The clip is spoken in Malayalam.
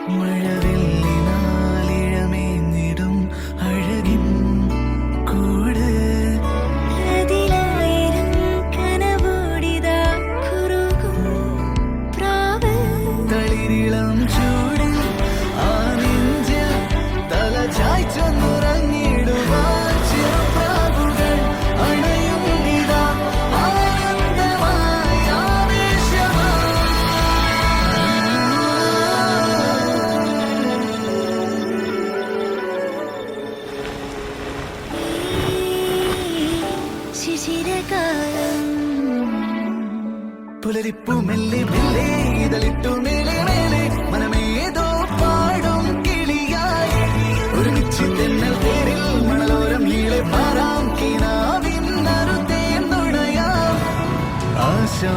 മഴവില്ലിനാലിഴമേഞ്ഞിടും അഴകിൻ കൂട് അതിലായിരം കനവോടിതാ കുറുകും പ്രാവ് തളിരിളം ചൂടിൽ ആ നെഞ്ചിൽ തല ചായ്ച്ചൊന്നുറങ്ങിടുവാൻ ചെറുപ്രാവുകൾ അണയും ഇതാ ആനന്ദമായി ശിശിരകാലം പുലരിപ്പു മെല്ലെ മെല്ലെ ഇതളിട്ടു മേലെ മേലെ മനമേതോ പാടും കിളിയായി ഒരുമിച്ച് തെന്നൽ തേരിൽ മണലോരം നീളെ പാറാം കിനാവിൻ നറുതേൻ നുണയാം ആശാ